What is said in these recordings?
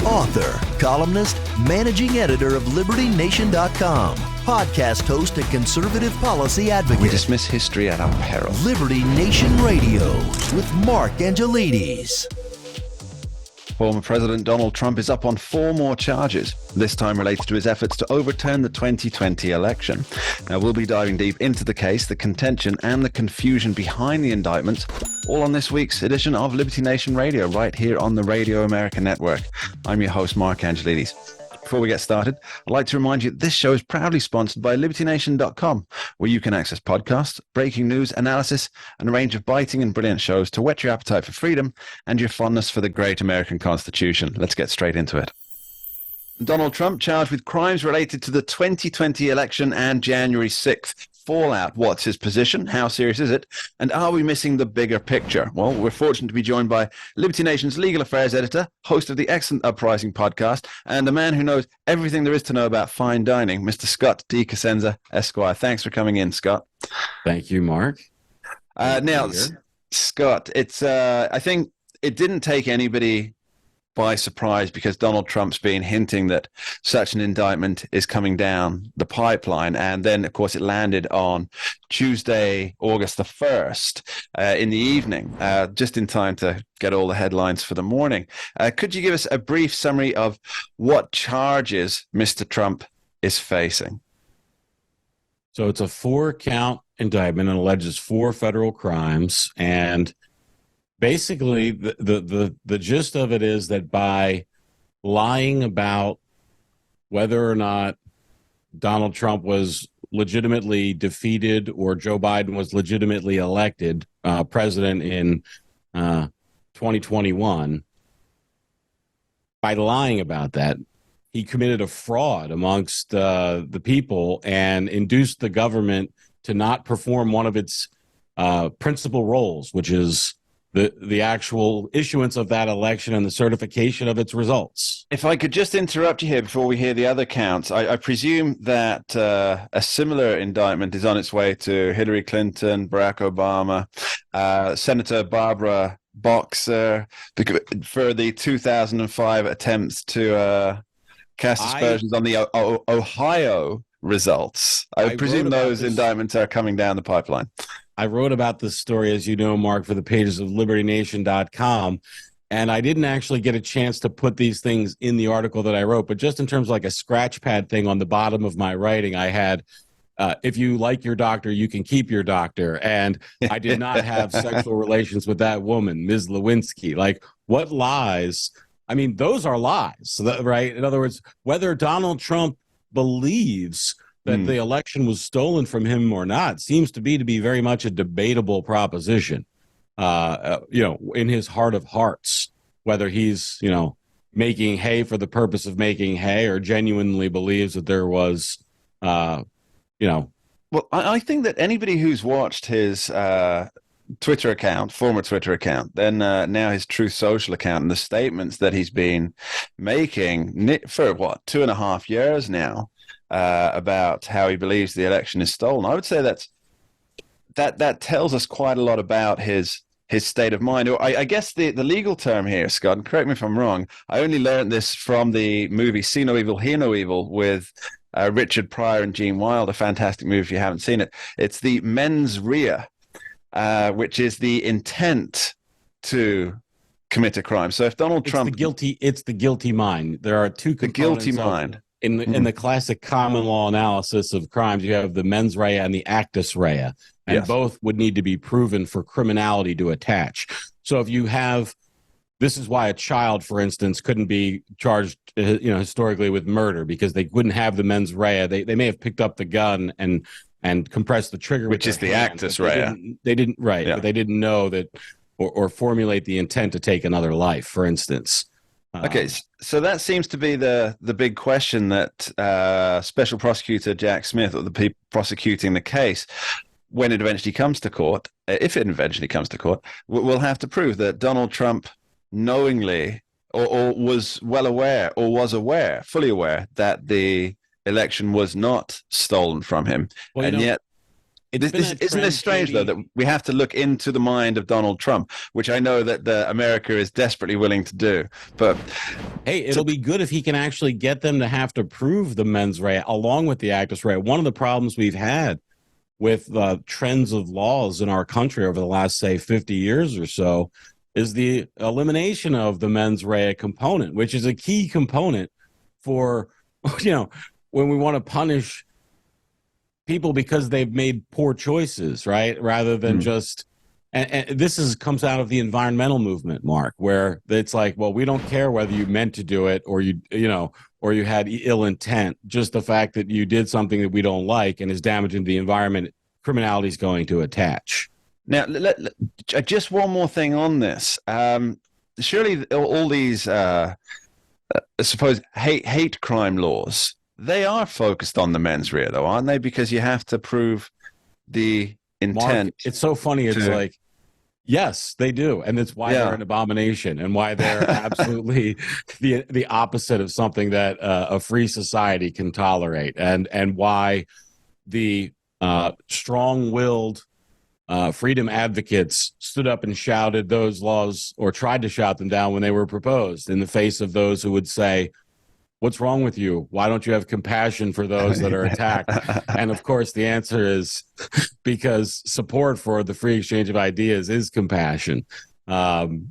Author, columnist, managing editor of LibertyNation.com, podcast host and conservative policy advocate. We dismiss history at our peril. Liberty Nation Radio with Mark Angelides. Former President Donald Trump is up on 4 more charges, this time related to his efforts to overturn the 2020 election. Now, we'll be diving deep into the case, the contention, and the confusion behind the indictments, all on this week's edition of Liberty Nation Radio, right here on the Radio America Network. I'm your host, Mark Angelides. Before we get started, I'd like to remind you this show is proudly sponsored by LibertyNation.com, where you can access podcasts, breaking news, analysis, and a range of biting and brilliant shows to whet your appetite for freedom and your fondness for the great American Constitution. Let's get straight into it. Donald Trump charged with crimes related to the 2020 election and January 6th. Fallout. What's his position? How serious is it? And are we missing the bigger picture? Well, we're fortunate to be joined by Liberty Nation's legal affairs editor, host of the excellent Uprising podcast, and a man who knows everything there is to know about fine dining, Mr. Scott D. Cosenza, Esquire. Thanks for coming in, Scott. Thank you, Mark. Now, Scott, it's I think it didn't take anybody by surprise because Donald Trump's been hinting that such an indictment is coming down the pipeline. And then, of course, it landed on Tuesday, August the 1st in the evening, just in time to get all the headlines for the morning. Could you give us a brief summary of what charges Mr. Trump is facing? So it's a 4-count indictment and alleges 4 federal crimes. And basically, the gist of it is that by lying about whether or not Donald Trump was legitimately defeated or Joe Biden was legitimately elected president in 2021, by lying about that, he committed a fraud amongst the people and induced the government to not perform one of its principal roles, which is the actual issuance of that election and the certification of its results. If I could just interrupt you here before we hear the other counts, I presume that a similar indictment is on its way to Hillary Clinton, Barack Obama, Senator Barbara Boxer, for the 2005 attempts to cast aspersions on the Ohio results. I presume those indictments are coming down the pipeline. I wrote about this story, as you know, Mark, for the pages of LibertyNation.com, and I didn't actually get a chance to put these things in the article that I wrote, but just in terms of like a scratch pad thing on the bottom of my writing, I had, if you like your doctor, you can keep your doctor, and I did not have sexual relations with that woman, Ms. Lewinsky. Like, what lies? I mean, those are lies, right? In other words, whether Donald Trump believes that the election was stolen from him or not seems to be very much a debatable proposition, in his heart of hearts, whether he's, making hay for the purpose of making hay or genuinely believes that there was, Well, I think that anybody who's watched his Twitter account, former Twitter account, then now his Truth Social account, and the statements that he's been making for, 2.5 years now, about how he believes the election is stolen. I would say that tells us quite a lot about his state of mind. Or I guess the legal term here, Scott, and correct me if I'm wrong, I only learned this from the movie See No Evil, Hear No Evil with Richard Pryor and Gene Wilder, a fantastic movie if you haven't seen it. It's the mens rea, which is the intent to commit a crime. So if Donald Trump... It's the guilty mind. There are two components. The guilty mind. In the classic common law analysis of crimes, you have the mens rea and the actus rea, and both would need to be proven for criminality to attach. So if you have, this is why a child, for instance, couldn't be charged, historically with murder, because they wouldn't have the mens rea. They may have picked up the gun and compressed the trigger, which is the actus rea. They didn't but they didn't know that or formulate the intent to take another life, for instance. Okay, so that seems to be the big question that Special Prosecutor Jack Smith, or the people prosecuting the case, when it eventually comes to court, if it eventually comes to court, will have to prove that Donald Trump knowingly or was well aware or was fully aware that the election was not stolen from him. Well, and yet Isn't this strange, though, that we have to look into the mind of Donald Trump, which I know that America is desperately willing to do. But hey, it'll be good if he can actually get them to have to prove the mens rea along with the actus rea. One of the problems we've had with trends of laws in our country over the last, say, 50 years or so is the elimination of the mens rea component, which is a key component for, when we want to punish people because they've made poor choices, right? Rather than just, and this comes out of the environmental movement, Mark, where it's like, well, we don't care whether you meant to do it or or you had ill intent. Just the fact that you did something that we don't like and is damaging the environment, criminality is going to attach. Now, just one more thing on this. Surely all these, I suppose, hate crime laws, they are focused on the mens rea, though, aren't they? Because you have to prove the intent. Mark, it's so funny. It's like, yes, they do. And it's why they're an abomination and why they're absolutely the opposite of something that a free society can tolerate. And why the strong-willed freedom advocates stood up and shouted those laws, or tried to shout them down when they were proposed, in the face of those who would say, what's wrong with you? Why don't you have compassion for those that are attacked? And of course, the answer is because support for the free exchange of ideas is compassion. It's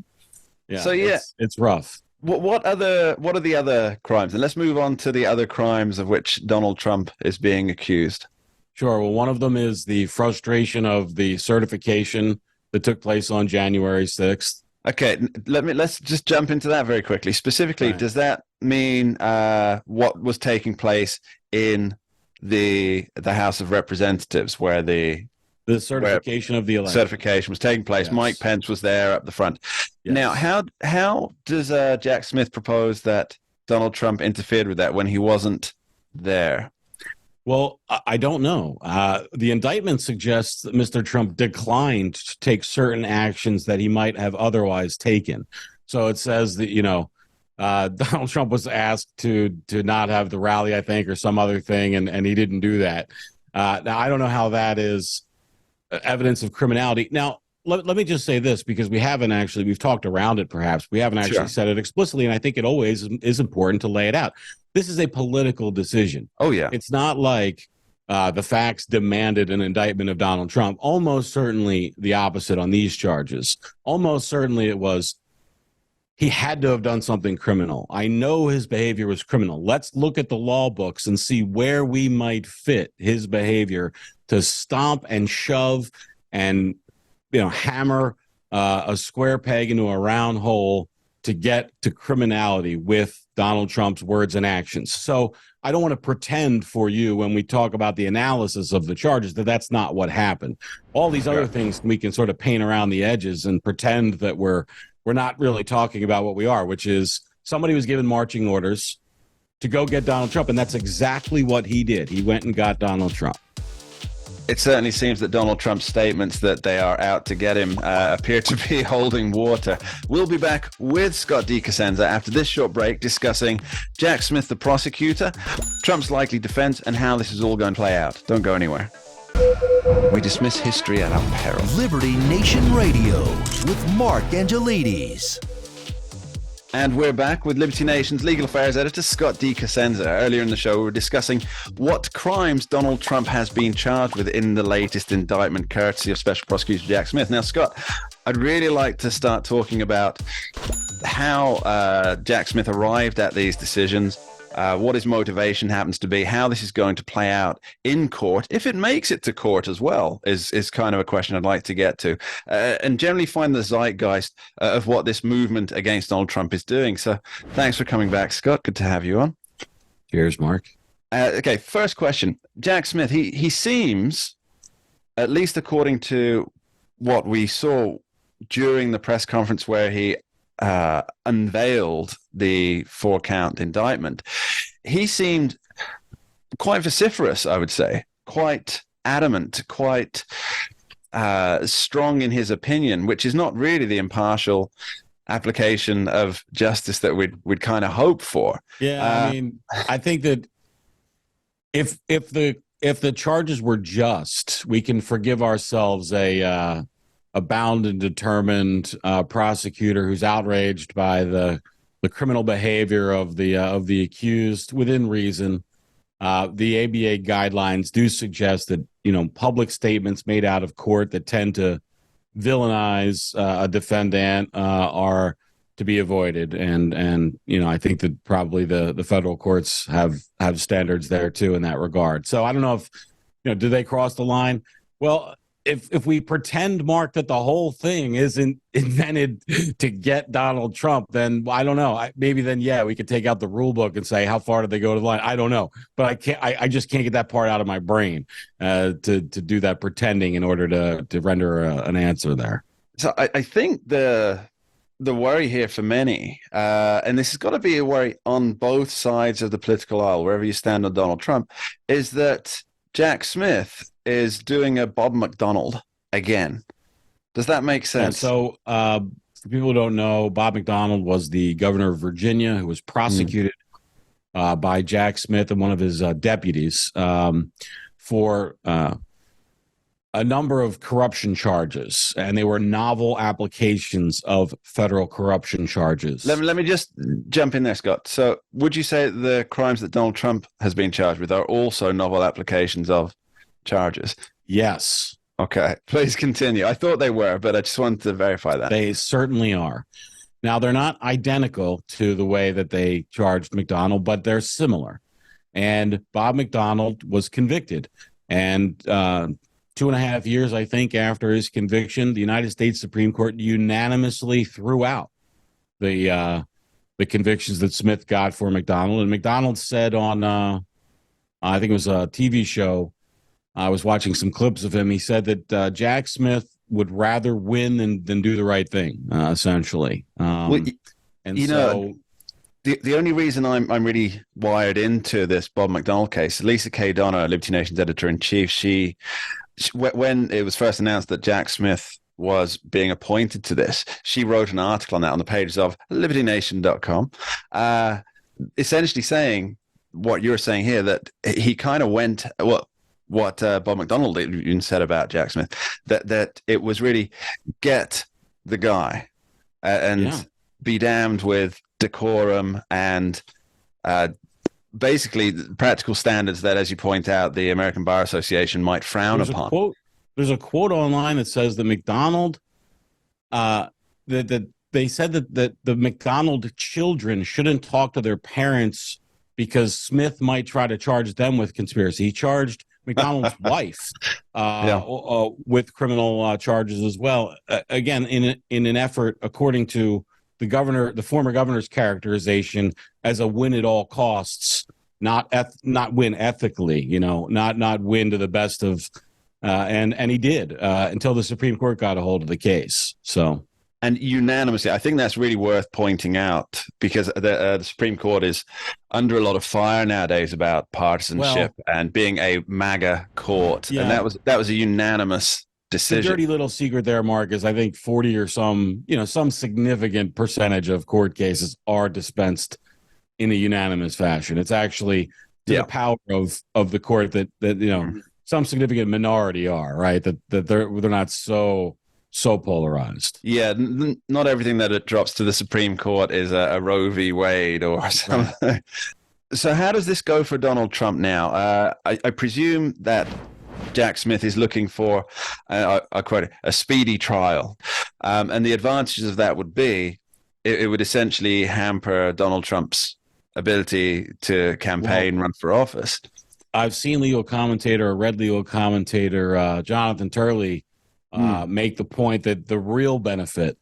rough. What are the other crimes? And let's move on to the other crimes of which Donald Trump is being accused. Sure. Well, one of them is the frustration of the certification that took place on January 6th. Okay, let's just jump into that very quickly. Specifically, does that mean what was taking place in the House of Representatives, where the certification of the election certification was taking place? Yes. Mike Pence was there up the front. Yes. Now, how does Jack Smith propose that Donald Trump interfered with that when he wasn't there? Well, I don't know. The indictment suggests that Mr. Trump declined to take certain actions that he might have otherwise taken. So it says that, Donald Trump was asked to not have the rally, I think, or some other thing, and he didn't do that. Now, I don't know how that is evidence of criminality. Now, let me just say this, because we've talked around it perhaps. We haven't actually said it explicitly, and I think it always is important to lay it out. This is a political decision. Oh, yeah. It's not like the facts demanded an indictment of Donald Trump. Almost certainly the opposite on these charges. Almost certainly it was he had to have done something criminal. I know his behavior was criminal. Let's look at the law books and see where we might fit his behavior to stomp and shove and hammer a square peg into a round hole to get to criminality with Donald Trump's words and actions. So I don't want to pretend for you when we talk about the analysis of the charges that that's not what happened. All these other things we can sort of paint around the edges and pretend that we're not really talking about what we are, which is somebody was given marching orders to go get Donald Trump, and that's exactly what he did. He went and got Donald Trump. It certainly seems that Donald Trump's statements that they are out to get him appear to be holding water. We'll be back with Scott DeCosenza after this short break, discussing Jack Smith, the prosecutor, Trump's likely defense, and how this is all going to play out. Don't go anywhere. We dismiss history at our peril. Liberty Nation Radio with Mark Angelides. And we're back with Liberty Nation's legal affairs editor, Scott DeCosenza. Earlier in the show, we were discussing what crimes Donald Trump has been charged with in the latest indictment, courtesy of Special Prosecutor Jack Smith. Now, Scott, I'd really like to start talking about how Jack Smith arrived at these decisions, what his motivation happens to be, how this is going to play out in court, if it makes it to court as well, is kind of a question I'd like to get to, and generally find the zeitgeist of what this movement against Donald Trump is doing. So thanks for coming back, Scott. Good to have you on. Cheers, Mark. Okay, first question. Jack Smith, he seems, at least according to what we saw during the press conference where he unveiled the 4-count indictment, he seemed quite vociferous, I would say, quite adamant, quite strong in his opinion, which is not really the impartial application of justice that we'd kind of hope for. Yeah, I mean, I think that if the if the charges were just, we can forgive ourselves a bound and determined prosecutor who's outraged by the criminal behavior of the accused within reason. The ABA guidelines do suggest that, public statements made out of court that tend to villainize a defendant are to be avoided. And I think that probably the federal courts have standards there too in that regard. So I don't know if, do they cross the line? Well, if we pretend, Mark, that the whole thing isn't invented to get Donald Trump, then I don't know. Maybe then, we could take out the rule book and say, how far did they go to the line? I don't know. But I just can't get that part out of my brain to do that pretending in order to render an answer there. So I think the worry here for many, and this has got to be a worry on both sides of the political aisle, wherever you stand on Donald Trump, is that Jack Smith is doing a Bob McDonald again. Does that make sense? Yeah, so for people who don't know, Bob McDonald was the governor of Virginia who was prosecuted by Jack Smith and one of his deputies for a number of corruption charges, and they were novel applications of federal corruption charges. Let me just jump in there, Scott. So would you say the crimes that Donald Trump has been charged with are also novel applications of charges? Yes. Okay, please continue. I thought they were, but I just wanted to verify that. They certainly are. Now, they're not identical to the way that they charged McDonald, but they're similar. And Bob McDonald was convicted. And 2.5 years, I think, after his conviction, the United States Supreme Court unanimously threw out the convictions that Smith got for McDonald. And McDonald said on, I think it was a TV show, I was watching some clips of him. He said that Jack Smith would rather win than do the right thing, essentially. The only reason I'm really wired into this Bob McDonald case, Lisa K. Donner, Liberty Nation's editor-in-chief, she when it was first announced that Jack Smith was being appointed to this, she wrote an article on that on the pages of LibertyNation.com, essentially saying what you're saying here, that he kind of went what Bob McDonald even said about Jack Smith, that it was really get the guy and be damned with decorum and basically practical standards that, as you point out, the American Bar Association might frown upon. There's a quote online that says that McDonald, that they said that the McDonald children shouldn't talk to their parents because Smith might try to charge them with conspiracy. He charged McDonald's wife with criminal charges as well. Again, in an effort, according to the former governor's characterization, as a win at all costs, not win ethically, not win to the best of, and he did until the Supreme Court got a hold of the case. So. And unanimously, I think that's really worth pointing out, because the Supreme Court is under a lot of fire nowadays about partisanship and being a MAGA court. Yeah. And that was a unanimous decision. The dirty little secret there, Mark, is I think 40 or some significant percentage of court cases are dispensed in a unanimous fashion. It's actually to the power of the court that some significant minority are, right? That they're not so polarized. Yeah, not everything that it drops to the Supreme Court is a Roe v. Wade or something. Right. So how does this go for Donald Trump now? I presume that Jack Smith is looking for, I quote, a speedy trial. And the advantages of that would be it would essentially hamper Donald Trump's ability to campaign, run for office. I've seen read legal commentator Jonathan Turley make the point that the real benefit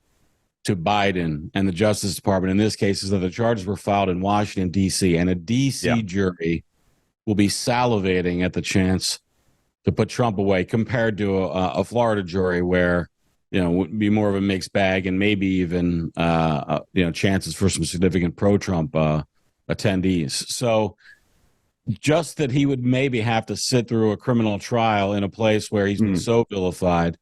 to Biden and the Justice Department in this case is that the charges were filed in Washington, D.C., and a D.C. jury will be salivating at the chance to put Trump away compared to a Florida jury where, would be more of a mixed bag and maybe even, chances for some significant pro-Trump attendees. So just that he would maybe have to sit through a criminal trial in a place where he's been so vilified,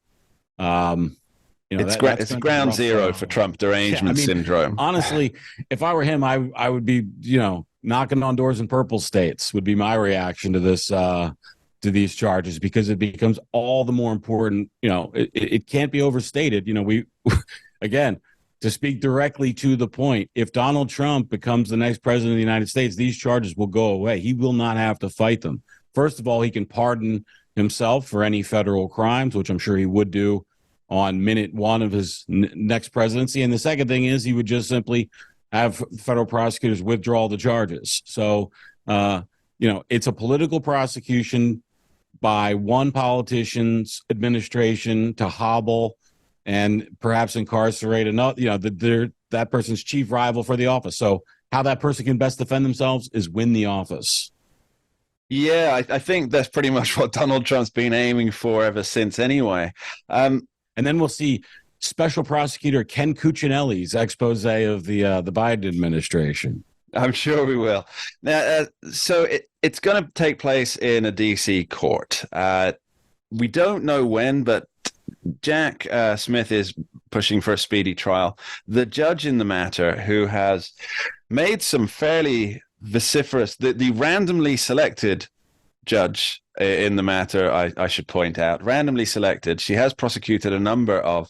it's ground zero for Trump derangement syndrome. Honestly, if I were him, I would be, knocking on doors in purple states would be my reaction to this to these charges, because it becomes all the more important. It can't be overstated. We again, to speak directly to the point, if Donald Trump becomes the next president of the United States, these charges will go away. He will not have to fight them. First of all, he can pardon himself for any federal crimes, which I'm sure he would do on minute one of his next presidency. And the second thing is he would just simply have federal prosecutors withdraw the charges. So, it's a political prosecution by one politician's administration to hobble and perhaps incarcerate another, that person's chief rival for the office. So how that person can best defend themselves is win the office. Yeah, I think that's pretty much what Donald Trump's been aiming for ever since anyway. And then we'll see Special Prosecutor Ken Cuccinelli's expose of the Biden administration. I'm sure we will. Now, so it's going to take place in a D.C. court. We don't know when, but Jack Smith is pushing for a speedy trial. The judge in the matter, who has made some fairly vociferous, the randomly selected judge in the matter, I should point out, randomly selected. She has prosecuted a number of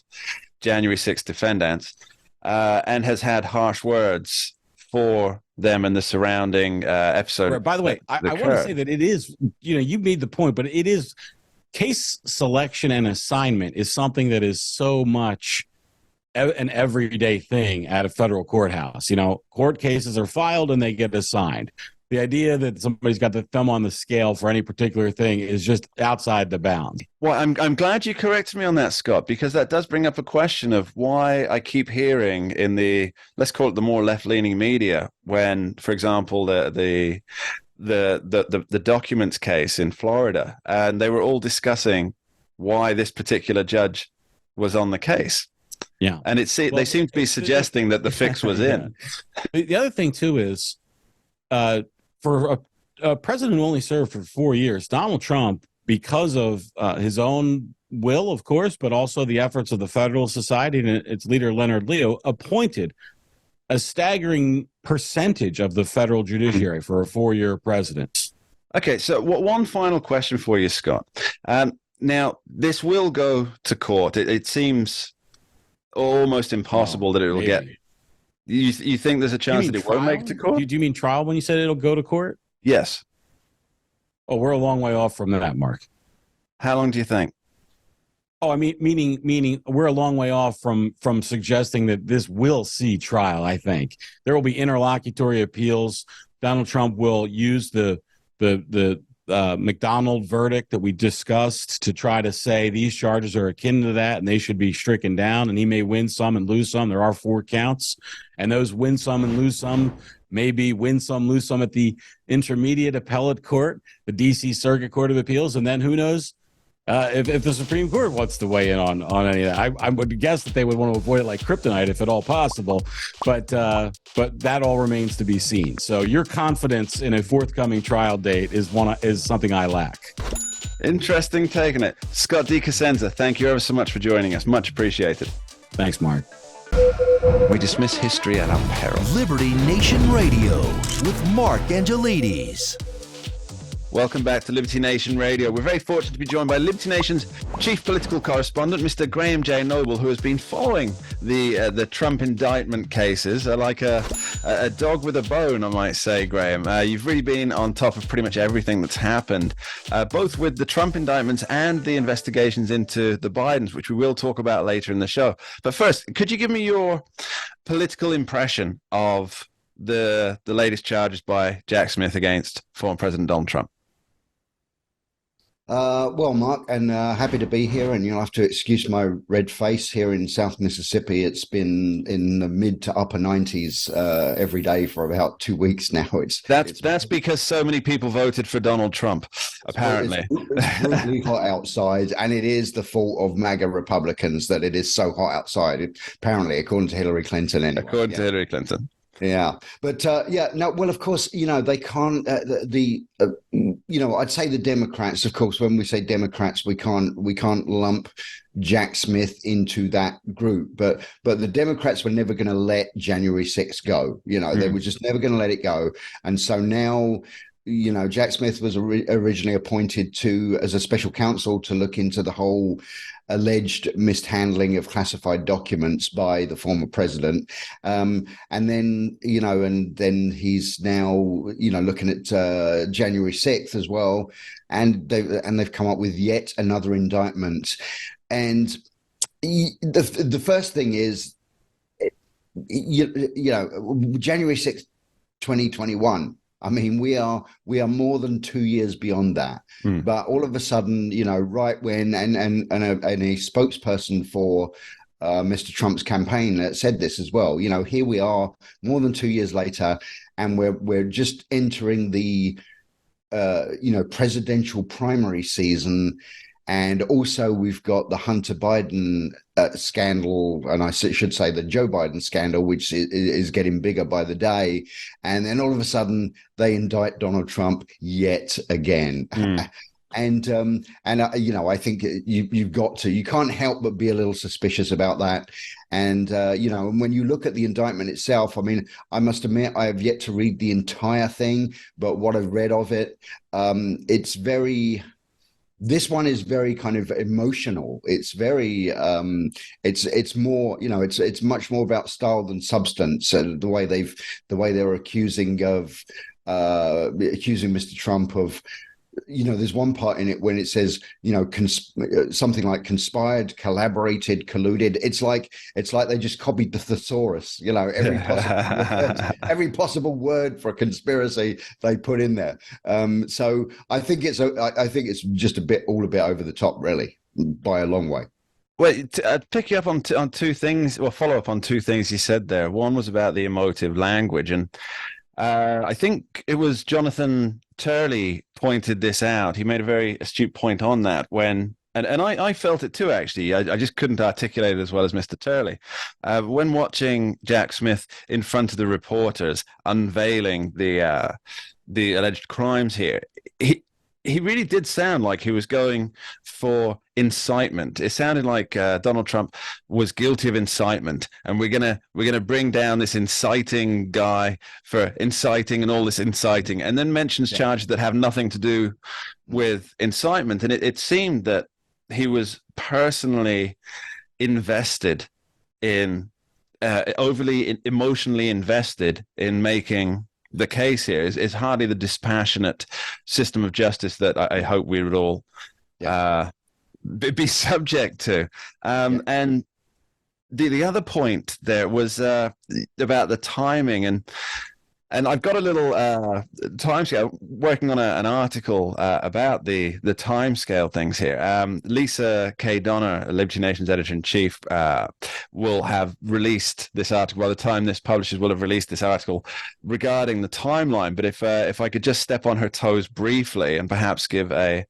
January 6th defendants and has had harsh words for them and the surrounding episode. Right, by the way, I want to say that it is, you made the point, but it is case selection and assignment is something that is so much an everyday thing at a federal courthouse. Court cases are filed and they get assigned. The idea that somebody's got the thumb on the scale for any particular thing is just outside the bounds. Well, I'm glad you corrected me on that, Scott, because that does bring up a question of why I keep hearing in the, let's call it the more left-leaning media, when, for example, the documents case in Florida, and they were all discussing why this particular judge was on the case. Yeah. And they seem to be suggesting that the fix was in. The other thing, too, is for a president who only served for 4 years, Donald Trump, because of his own will, of course, but also the efforts of the Federalist Society and its leader, Leonard Leo, appointed a staggering percentage of the federal judiciary for a 4-year president. Okay, so one final question for you, Scott. Now, this will go to court. It seems almost impossible that it will get... You think there's a chance that it won't make it to court? Do you mean trial when you said it'll go to court? Yes. Oh, we're a long way off from that, Mark. How long do you think? Oh, I mean, meaning we're a long way off from suggesting that this will see trial. I think there will be interlocutory appeals. Donald Trump will use the McDonald verdict that we discussed to try to say these charges are akin to that and they should be stricken down. And he may win some and lose some. There are 4 counts, and those win some and lose some. Maybe win some, lose some at the intermediate appellate court, the D.C. Circuit Court of Appeals, and then who knows if the Supreme Court wants to weigh in on any of that. I would guess that they would want to avoid it like kryptonite if at all possible, but that all remains to be seen. So your confidence in a forthcoming trial date is something I lack. Interesting taking it. Scott DeCosenza, thank you ever so much for joining us. Much appreciated. Thanks, Mark. We dismiss history at our peril. Liberty Nation Radio with Mark Angelides. Welcome back to Liberty Nation Radio. We're very fortunate to be joined by Liberty Nation's chief political correspondent, Mr. Graham J. Noble, who has been following the Trump indictment cases like a dog with a bone, I might say, Graham. You've really been on top of pretty much everything that's happened, both with the Trump indictments and the investigations into the Bidens, which we will talk about later in the show. But first, could you give me your political impression of the latest charges by Jack Smith against former President Donald Trump? Well, Mark, and happy to be here, and you'll have to excuse my red face here in South Mississippi. It's been in the mid to upper 90s every day for about 2 weeks now. That's because so many people voted for Donald Trump, apparently. It's really hot outside, and it is the fault of MAGA Republicans that it is so hot outside, apparently, according to Hillary Clinton. Anyway. According to Hillary Clinton. Yeah, but well, of course, they can't. I'd say the Democrats. Of course, when we say Democrats, we can't lump Jack Smith into that group. But the Democrats were never going to let January 6th go. They were just never going to let it go. And so now Jack Smith was originally appointed as a special counsel to look into the whole alleged mishandling of classified documents by the former president. And then he's now, looking at January 6th as well. And they've come up with yet another indictment. And the first thing is, January 6th, 2021. I mean, we are more than 2 years beyond that. But all of a sudden, right when and a spokesperson for Mr. Trump's campaign said this as well. Here we are, more than 2 years later, and we're just entering the presidential primary season. And also, we've got the Hunter Biden scandal, and I should say the Joe Biden scandal, which is getting bigger by the day. And then all of a sudden, they indict Donald Trump yet again. And I think you can't help but be a little suspicious about that. And when you look at the indictment itself, I mean, I must admit I have yet to read the entire thing, but what I've read of it, it's very. This one is very kind of emotional. It's very, it's more, it's much more about style than substance. And the way they're accusing Mr. Trump of, there's one part in it when it says, something like conspired, collaborated, colluded. It's like they just copied the thesaurus. Every possible word for a conspiracy they put in there. So I think it's just all a bit over the top, really, by a long way. Well, I'd pick you up on two things, or follow up on two things you said there. One was about the emotive language, and I think it was Jonathan Turley pointed this out. He made a very astute point on that and I felt it too, actually. I just couldn't articulate it as well as Mr. Turley. When watching Jack Smith in front of the reporters unveiling the alleged crimes here, he really did sound like he was going for incitement. It sounded like Donald Trump was guilty of incitement, and we're gonna bring down this inciting guy for inciting and all this inciting, and then mentions charges that have nothing to do with incitement. And it seemed that he was personally invested in, overly emotionally invested in making the case here. Is hardly the dispassionate system of justice that I hope we would all be subject to. And the other point there was about the timing, and I've got a little timescale, working on an article about the timescale things here. Lisa K. Donner, Liberty Nation's editor-in-chief, will have released this article. By the time this publishes, will have released this article regarding the timeline. But if I could just step on her toes briefly and perhaps give a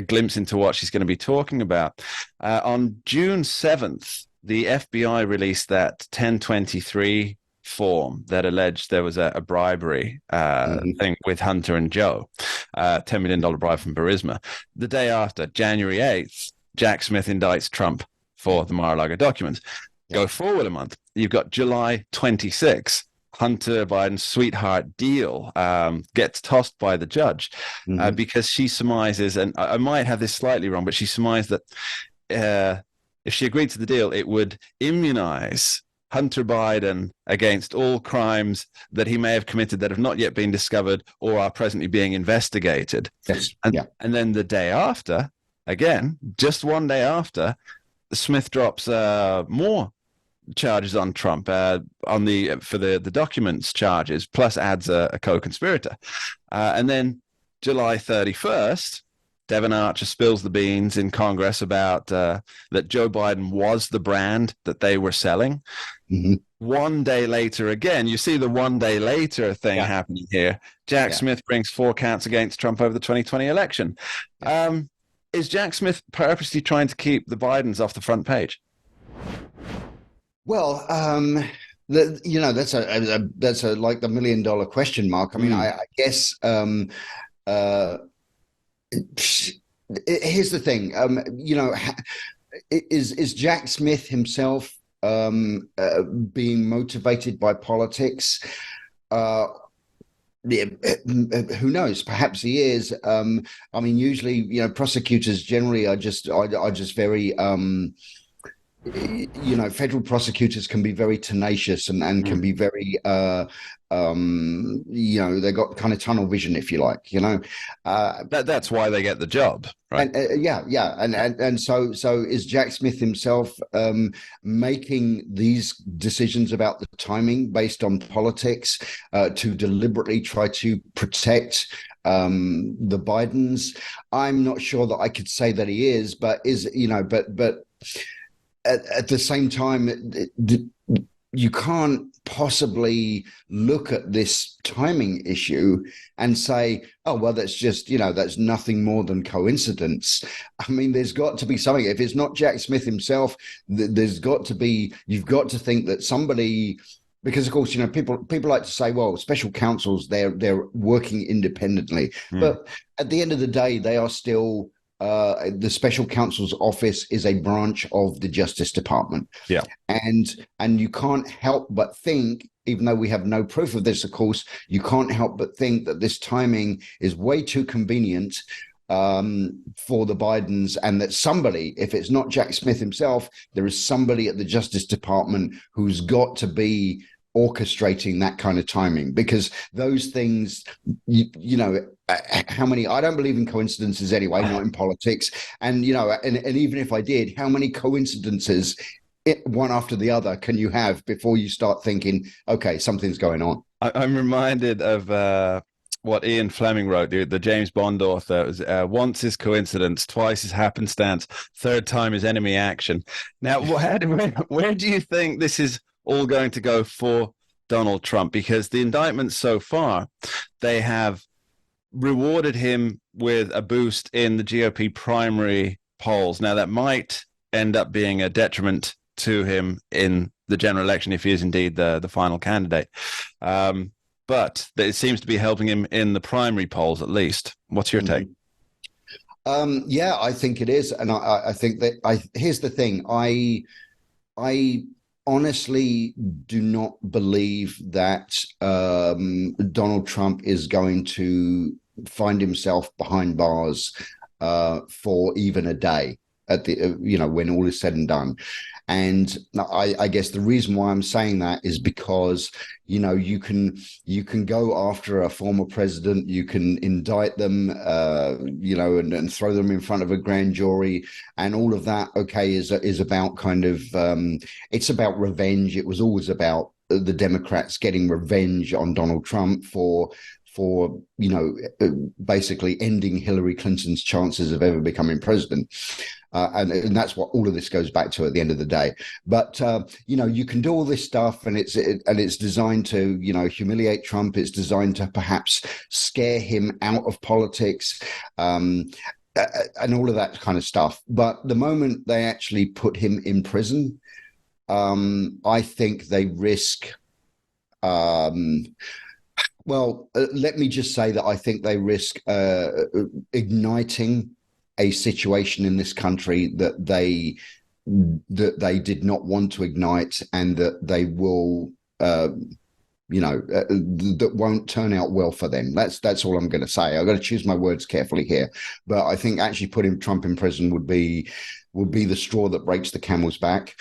glimpse into what she's going to be talking about. On June 7th, the FBI released that 1023 form that alleged there was a bribery thing with Hunter and Joe, $10 million bribe from Burisma. The day after, January 8th, Jack Smith indicts Trump for the Mar-a-Lago documents. Go forward a month, you've got July 26th, Hunter Biden's sweetheart deal gets tossed by the judge because she surmises, and I might have this slightly wrong, but she surmised that if she agreed to the deal, it would immunize Hunter Biden against all crimes that he may have committed that have not yet been discovered or are presently being investigated. Yes. And then the day after, again, just one day after, Smith drops more charges on Trump for the documents charges, plus adds a co-conspirator. And then July 31st, Devon Archer spills the beans in Congress about that Joe Biden was the brand that they were selling. 1 day later, again, you see the 1 day later thing happening here. Jack Smith brings 4 counts against Trump over the 2020 election. Is Jack Smith purposely trying to keep the Bidens off the front page? Well, that's a like the $1 million question mark. I mean, I guess. Here's the thing, is Jack Smith himself being motivated by politics, Yeah, who knows? Perhaps he is. I mean, usually, prosecutors generally are just very, federal prosecutors can be very tenacious and can be very, they got kind of tunnel vision, if you like. That's why they get the job, right? And so is Jack Smith himself making these decisions about the timing based on politics to deliberately try to protect the Bidens? I'm not sure that I could say that he is, but at the same time, you can't possibly look at this timing issue and say, oh, well, that's just, that's nothing more than coincidence. I mean, there's got to be something. If it's not Jack Smith himself, you've got to think that somebody, because of course, people like to say, well, special counsels, they're working independently. But at the end of the day, they are still, the special counsel's office is a branch of the Justice Department. Yeah. And you can't help but think, even though we have no proof of this, of course, you can't help but think that this timing is way too convenient for the Bidens, and that somebody, if it's not Jack Smith himself, there is somebody at the Justice Department who's got to be orchestrating that kind of timing, because those things, how many, I don't believe in coincidences anyway, not in politics. And, and even if I did, how many coincidences, one after the other, can you have before you start thinking, okay, something's going on? I'm reminded of what Ian Fleming wrote, the James Bond author. It was, once is coincidence, twice is happenstance, third time is enemy action. Now, where do you think this is all going to go for Donald Trump? Because the indictments so far, they have rewarded him with a boost in the GOP primary polls. Now, that might end up being a detriment to him in the general election if he is indeed the final candidate. But it seems to be helping him in the primary polls, at least. What's your take? Yeah, I think it is. And I think that here's the thing. I honestly do not believe that Donald Trump is going to find himself behind bars for even a day at the when all is said and done. And I guess the reason why I'm saying that is because you can go after a former president, you can indict them, and throw them in front of a grand jury, and all of that. Okay, is about kind of it's about revenge. It was always about the Democrats getting revenge on Donald Trump for basically ending Hillary Clinton's chances of ever becoming president. And that's what all of this goes back to at the end of the day. But you can do all this stuff, and it's designed to humiliate Trump. It's designed to perhaps scare him out of politics, and all of that kind of stuff. But the moment they actually put him in prison, I think they risk. Well, let me just say that I think they risk igniting a situation in this country that they did not want to ignite, and that they will, that won't turn out well for them. That's all I'm going to say. I've got to choose my words carefully here, but I think actually putting Trump in prison would be the straw that breaks the camel's back.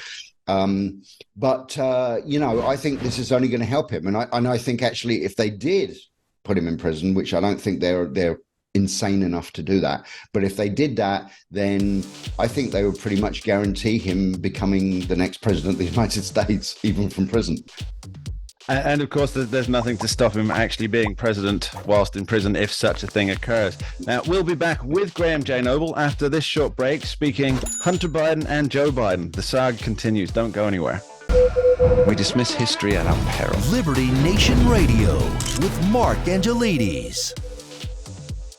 But I think this is only going to help him, and I think actually if they did put him in prison, which I don't think they're insane enough to do that, but if they did that, then I think they would pretty much guarantee him becoming the next president of the United States, even from prison. And of course, there's nothing to stop him actually being president whilst in prison if such a thing occurs. Now, we'll be back with Graham J. Noble after this short break, speaking Hunter Biden and Joe Biden. The saga continues. Don't go anywhere. We dismiss history at our peril. Liberty Nation Radio with Mark Angelides.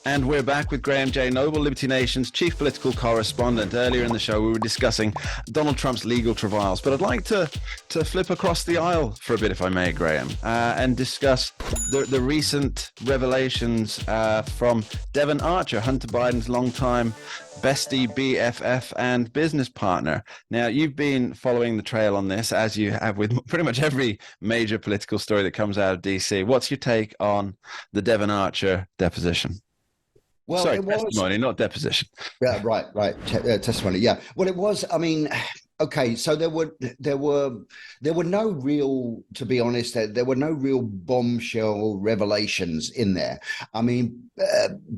And we're back with Graham J. Noble, Liberty Nation's chief political correspondent. Earlier in the show, we were discussing Donald Trump's legal travails, but I'd like to flip across the aisle for a bit, if I may, Graham, and discuss the recent revelations from Devon Archer, Hunter Biden's longtime bestie, BFF, and business partner. Now, you've been following the trail on this, as you have with pretty much every major political story that comes out of DC. What's your take on the Devon Archer deposition? Well, Sorry, it was testimony, not deposition. Yeah, right. Testimony. Yeah. Well, it was. I mean, okay. So there were no real, to be honest, there were no real bombshell revelations in there. I mean,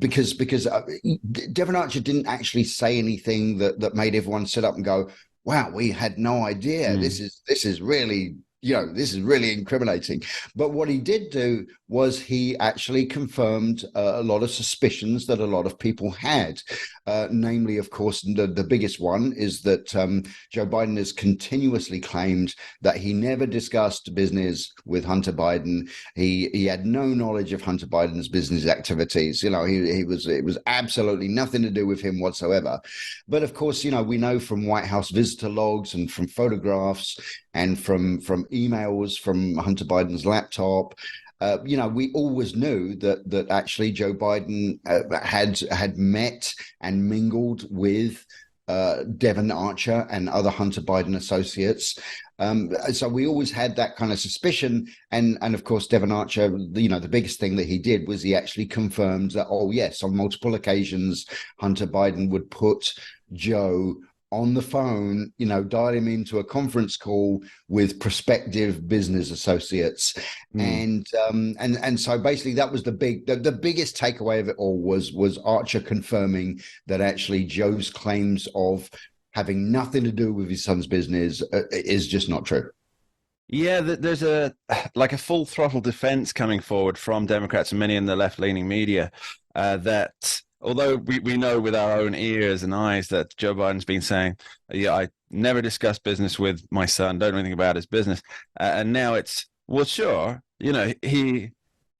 because Devon Archer didn't actually say anything that made everyone sit up and go, "Wow, we had no idea. This is really." This is really incriminating. But what he did do was he actually confirmed a lot of suspicions that a lot of people had. Namely, of course, the biggest one is that Joe Biden has continuously claimed that he never discussed business with Hunter Biden. He had no knowledge of Hunter Biden's business activities. It was absolutely nothing to do with him whatsoever. But of course, we know from White House visitor logs and from photographs and from emails from Hunter Biden's laptop, we always knew that actually Joe Biden had met and mingled with Devon Archer and other Hunter Biden associates. So we always had that kind of suspicion. And of course, Devon Archer, the biggest thing that he did was he actually confirmed that, oh, yes, on multiple occasions, Hunter Biden would put Joe on the phone, dial him into a conference call with prospective business associates. And so basically that was the biggest takeaway of it all was Archer confirming that actually Joe's claims of having nothing to do with his son's business is just not true. Yeah, there's a full throttle defense coming forward from Democrats and many in the left-leaning media that although we know with our own ears and eyes that Joe Biden's been saying, I never discussed business with my son, don't know anything about his business. And now it's, well, sure, he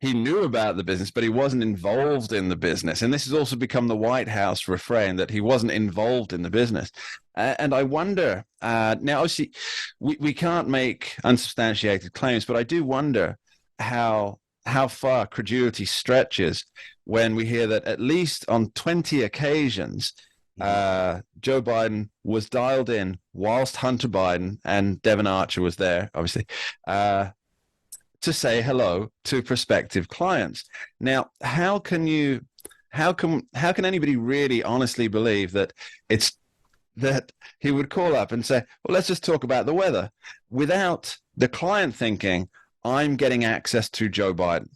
knew about the business, but he wasn't involved in the business. And this has also become the White House refrain that he wasn't involved in the business. And I wonder, now, obviously, we can't make unsubstantiated claims, but I do wonder how far credulity stretches when we hear that at least on 20 occasions, Joe Biden was dialed in whilst Hunter Biden and Devon Archer was there, obviously, to say hello to prospective clients. Now, how can anybody really honestly believe that he would call up and say, well, let's just talk about the weather, without the client thinking, I'm getting access to Joe Biden.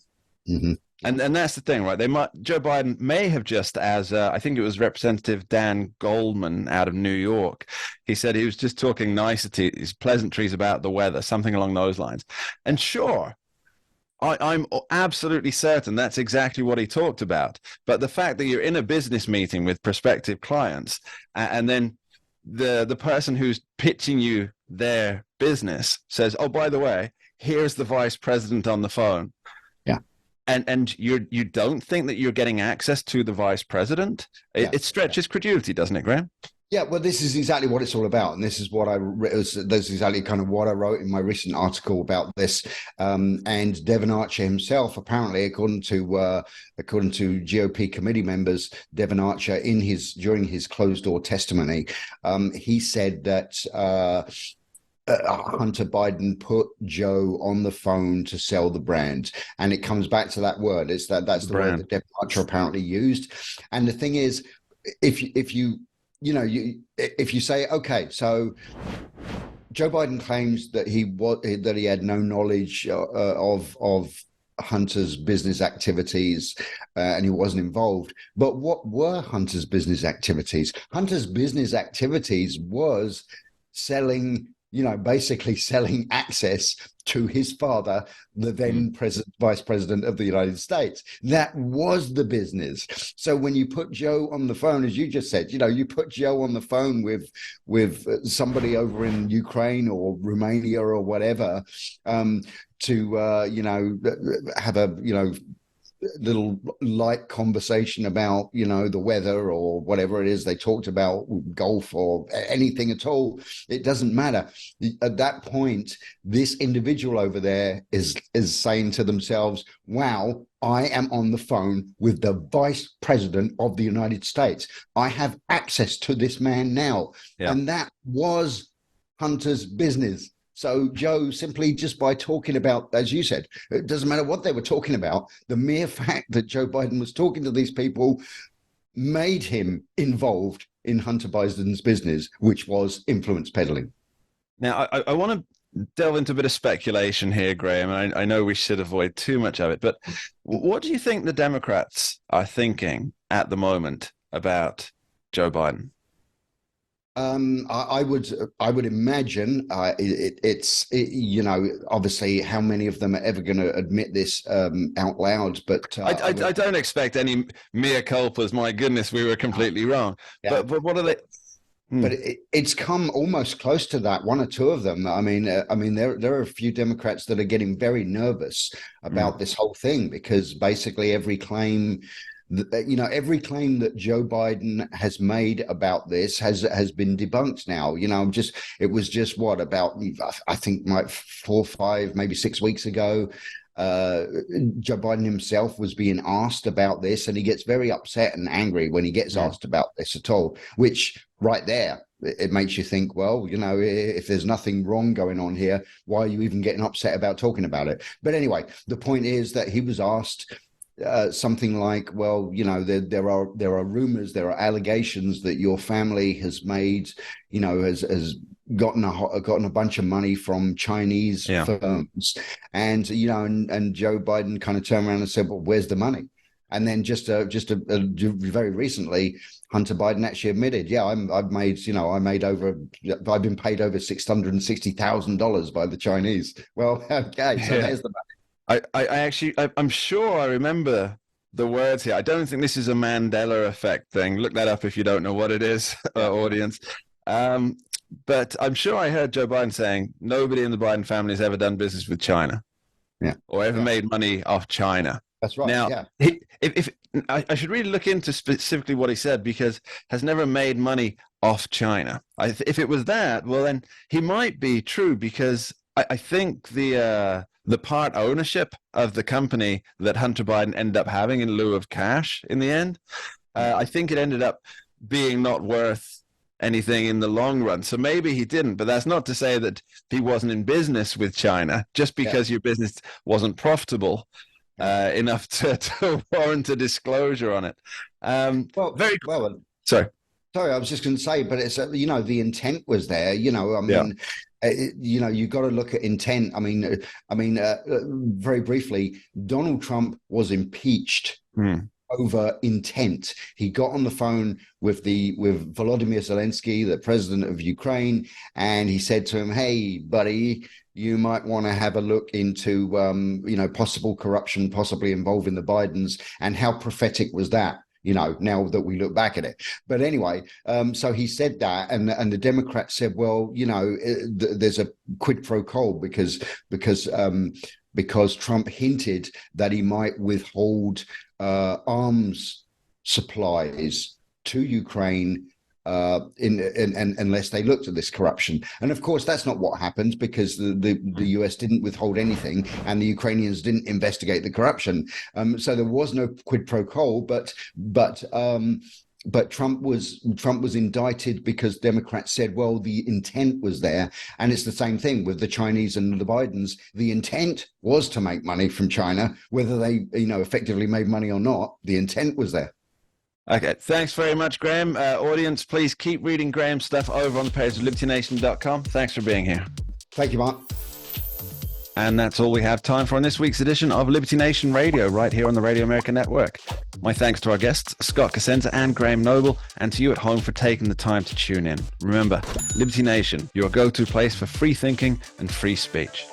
Mm-hmm. And that's the thing, right? Joe Biden may have just, as I think it was Representative Dan Goldman out of New York, he said he was just talking niceties, pleasantries about the weather, something along those lines. And sure, I'm absolutely certain that's exactly what he talked about. But the fact that you're in a business meeting with prospective clients, and then the person who's pitching you their business says, oh, by the way, here's the vice president on the phone. Yeah. And you don't think that you're getting access to the vice president? It stretches credulity, doesn't it, Graham? Yeah, well, this is exactly what it's all about, and this is what this is exactly kind of what I wrote in my recent article about this. And Devon Archer himself, apparently, according to GOP committee members, Devon Archer during his closed door testimony, he said that Hunter Biden put Joe on the phone to sell the brand, and it comes back to that word. That's the brand. Word that Devon Archer apparently used. And the thing is, if you say, okay, so Joe Biden claims that he had no knowledge of Hunter's business activities and he wasn't involved. But what were Hunter's business activities? Hunter's business activities was basically selling access to his father, the then vice president of the United States. That was the business. So when you put Joe on the phone, as you just said, you put Joe on the phone with somebody over in Ukraine or Romania or whatever, to have a little light conversation about, you know, the weather or whatever it is they talked about, golf or anything at all. It doesn't matter. At that point, this individual over there is saying to themselves, wow, I am on the phone with the Vice President of the United States. I have access to this man now. Yeah. And that was Hunter's business. So Joe, simply just by talking about, as you said, it doesn't matter what they were talking about, the mere fact that Joe Biden was talking to these people made him involved in Hunter Biden's business, which was influence peddling. Now, I want to delve into a bit of speculation here, Graham. And I know we should avoid too much of it, but what do you think the Democrats are thinking at the moment about Joe Biden? I would imagine it's you know, obviously how many of them are ever going to admit this out loud, but I don't expect any mea culpas. My goodness, we were completely wrong. Yeah. But what are they? But it's come almost close to that. One or two of them. I mean, there are a few Democrats that are getting very nervous about this whole thing, because basically every claim that Joe Biden has made about this has been debunked now. You know, it was just about, I think, 4, 5, maybe 6 weeks ago, Joe Biden himself was being asked about this, and he gets very upset and angry when he gets asked about this at all, which right there, it makes you think, well, you know, if there's nothing wrong going on here, why are you even getting upset about talking about it? But anyway, the point is that he was asked something like, well, you know, there are rumors, there are allegations that your family has made, you know, has gotten a bunch of money from Chinese firms, and you know, and Joe Biden kind of turned around and said, well, where's the money? And then just very recently, Hunter Biden actually admitted, I've been paid over $660,000 by the Chinese. Well, okay, so there's the money. I'm sure I remember the words here. I don't think this is a Mandela effect thing. Look that up if you don't know what it is, audience. But I'm sure I heard Joe Biden saying nobody in the Biden family has ever done business with China, or ever made money off China. That's right. Now, if I should really look into specifically what he said, because has never made money off China. If it was that, well, then he might be true, because I think the part ownership of the company that Hunter Biden ended up having in lieu of cash in the end, I think it ended up being not worth anything in the long run. So maybe he didn't, but that's not to say that he wasn't in business with China. Just because your business wasn't profitable enough to warrant a disclosure on it. Sorry, I was just going to say, but it's you know, the intent was there. You know, I mean. You know, you got to look at intent. I mean, very briefly, Donald Trump was impeached over intent. He got on the phone with Volodymyr Zelensky, the president of Ukraine, and he said to him, "Hey, buddy, you might want to have a look into, you know, possible corruption, possibly involving the Bidens." And how prophetic was that? You know, now that we look back at it. But anyway, so he said that, and the Democrats said, well, you know, there's a quid pro quo because Trump hinted that he might withhold arms supplies to Ukraine unless they looked at this corruption. And of course, that's not what happened, because the US didn't withhold anything, and the Ukrainians didn't investigate the corruption. So there was no quid pro quo, but Trump was indicted because Democrats said, well, the intent was there. And it's the same thing with the Chinese and the Bidens. The intent was to make money from China, whether they, you know, effectively made money or not. The intent was there. Okay, thanks very much, Graham. Audience, please keep reading Graham's stuff over on the page of LibertyNation.com. Thanks for being here. Thank you, Mark. And that's all we have time for on this week's edition of Liberty Nation Radio, right here on the Radio America Network. My thanks to our guests, Scott Cosenza and Graham Noble, and to you at home for taking the time to tune in. Remember, Liberty Nation, your go-to place for free thinking and free speech.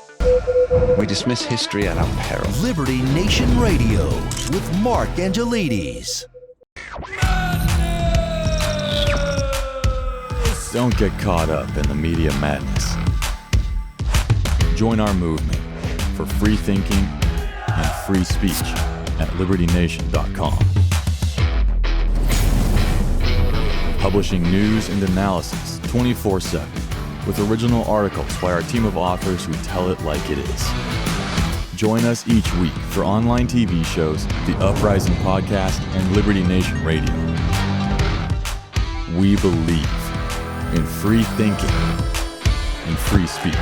We dismiss history at our peril. Liberty Nation Radio with Mark Angelides. Don't get caught up in the media madness. Join our movement for free thinking and free speech at libertynation.com. Publishing news and analysis 24/7 with original articles by our team of authors who tell it like it is. Join us each week for online TV shows, The Uprising Podcast, and Liberty Nation Radio. We believe in free thinking and free speech.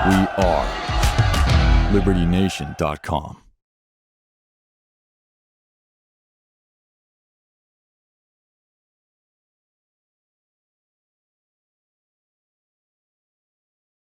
We are libertynation.com.